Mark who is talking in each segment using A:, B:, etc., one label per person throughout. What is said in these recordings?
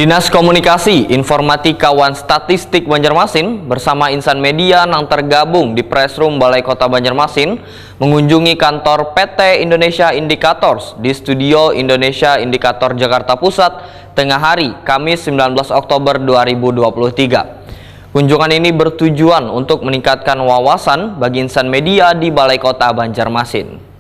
A: Dinas Komunikasi, Informatika wan Statistik Banjarmasin bersama insan media yang tergabung di Pressroom Balai Kota Banjarmasin mengunjungi kantor PT Indonesia Indicators di Studio Indonesia Indikator Jakarta Pusat tengah hari Kamis 19 Oktober 2023. Kunjungan ini bertujuan untuk meningkatkan wawasan bagi insan media di Balai Kota Banjarmasin.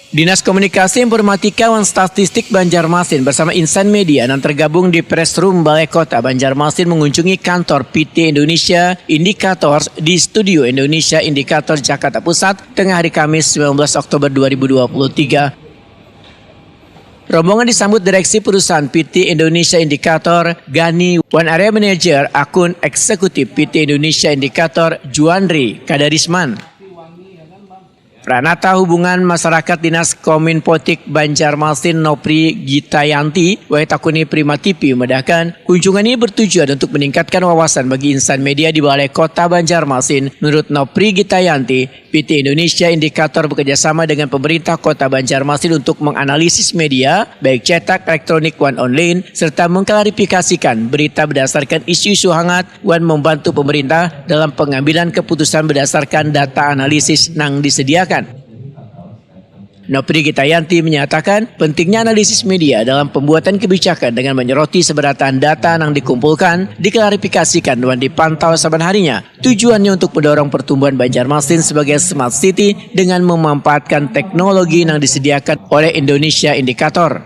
B: Dinas Komunikasi, Informatika wan Statistik Banjarmasin bersama insan media yang tergabung di Pressroom Balai Kota Banjarmasin mengunjungi kantor PT Indonesia Indicators di Studio Indonesia Indikator Jakarta Pusat tengah hari Kamis 19 Oktober 2023. Rombongan disambut Direksi Perusahaan PT Indonesia Indikator, Gani, One Area Manager Akun Eksekutif PT Indonesia Indikator, Juandri Kadarisman. Pranata Hubungan Masyarakat Dinas Kominfotik Banjarmasin Nopri Gitayanti Waitakuni Prima TV membedakan kunjungan ini bertujuan untuk meningkatkan wawasan bagi insan media di Balai Kota Banjarmasin. Menurut Nopri Gitayanti, PT Indonesia Indikator bekerjasama dengan pemerintah Kota Banjarmasin untuk menganalisis media baik cetak, elektronik, wan online serta mengklarifikasikan berita berdasarkan isu-isu hangat wan membantu pemerintah dalam pengambilan keputusan berdasarkan data analisis yang disediakan. Nopri Gitayanti menyatakan pentingnya analisis media dalam pembuatan kebijakan dengan menyoroti seberatan data yang dikumpulkan, diklarifikasikan dan dipantau saban harinya. Tujuannya untuk mendorong pertumbuhan Banjarmasin sebagai smart city dengan memanfaatkan teknologi yang disediakan oleh Indonesia Indikator.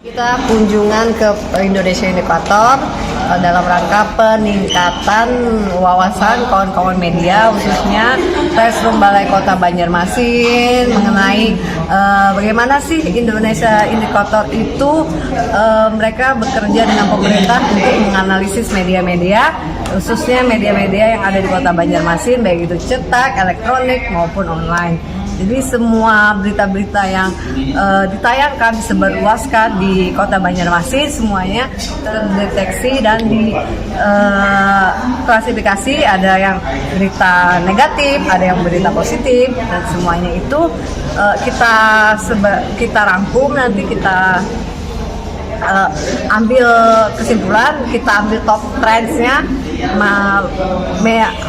C: Kita kunjungan ke Indonesia Indikator dalam rangka peningkatan wawasan kawan-kawan media khususnya Pressroom Balai Kota Banjarmasin mengenai bagaimana sih Indonesia Indikator itu mereka bekerja dengan pemerintah untuk menganalisis media-media khususnya media-media yang ada di Kota Banjarmasin baik itu cetak, elektronik maupun online. Jadi semua berita-berita yang ditayangkan, disebarluaskan di Kota Banjarmasin semuanya terdeteksi dan diklasifikasi, ada yang berita negatif, ada yang berita positif, dan semuanya itu kita rangkum, nanti kita ambil kesimpulan, kita ambil top trendsnya,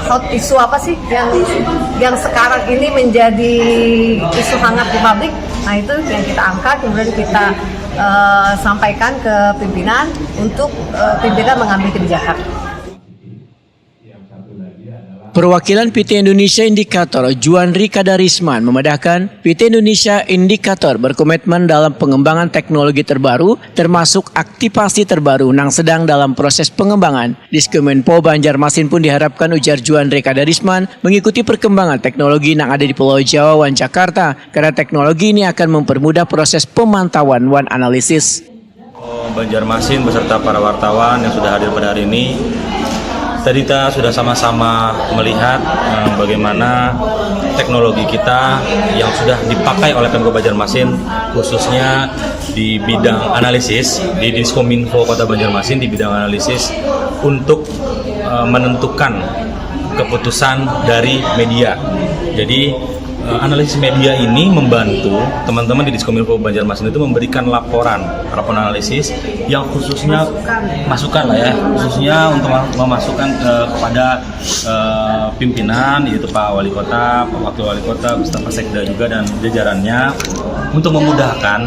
C: hot isu apa sih yang sekarang ini menjadi isu hangat di publik. Nah itu yang kita angkat, kemudian kita sampaikan ke pimpinan untuk pimpinan mengambil kebijakan.
B: Perwakilan PT Indonesia Indikator, Juandri Kadarisman, memedahkan PT Indonesia Indikator berkomitmen dalam pengembangan teknologi terbaru termasuk aktivasi terbaru yang sedang dalam proses pengembangan. Diskominfo Banjarmasin pun diharapkan, ujar Juandri Kadarisman, mengikuti perkembangan teknologi yang ada di Pulau Jawa wan Jakarta karena teknologi ini akan mempermudah proses pemantauan wan analisis.
D: Banjarmasin beserta para wartawan yang sudah hadir pada hari ini, tadi kita sudah sama-sama melihat bagaimana teknologi kita yang sudah dipakai oleh Pemkab Banjarmasin khususnya di bidang analisis di Diskominfo Kota Banjarmasin di bidang analisis untuk menentukan keputusan dari media. Jadi analisis media ini membantu teman-teman di Diskominfo Banjarmasin itu memberikan laporan analisis yang khususnya masukan lah ya, khususnya untuk memasukkan kepada pimpinan yaitu Pak Wali Kota, Pak Wakil Wali Kota, beserta Pak Sekda juga dan jajarannya untuk memudahkan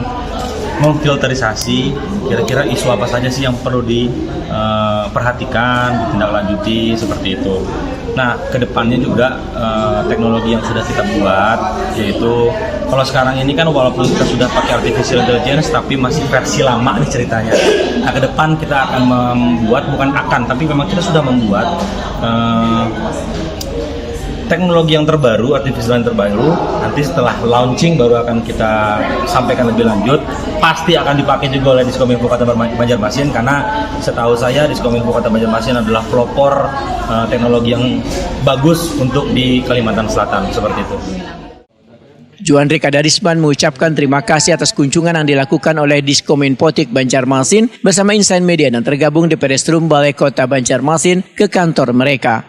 D: memfilterisasi kira-kira isu apa saja sih yang perlu diperhatikan, ditindaklanjuti seperti itu. Nah, kedepannya juga teknologi yang sudah kita buat, yaitu kalau sekarang ini kan walaupun kita sudah pakai artificial intelligence, tapi masih versi lama nih ceritanya. Nah, ke depan kita akan membuat, bukan akan, tapi memang kita sudah membuat teknologi yang terbaru, artificial yang terbaru. Nanti setelah launching baru akan kita sampaikan lebih lanjut. Pasti akan dipakai juga oleh Diskominfo Kota Banjarmasin karena setahu saya Diskominfo Kota Banjarmasin adalah pelopor teknologi yang bagus untuk di Kalimantan Selatan seperti itu.
B: Juandri Kadarisman mengucapkan terima kasih atas kunjungan yang dilakukan oleh Diskominfotik Banjarmasin bersama insan media yang tergabung di Pressroom Balai Kota Banjarmasin ke kantor mereka.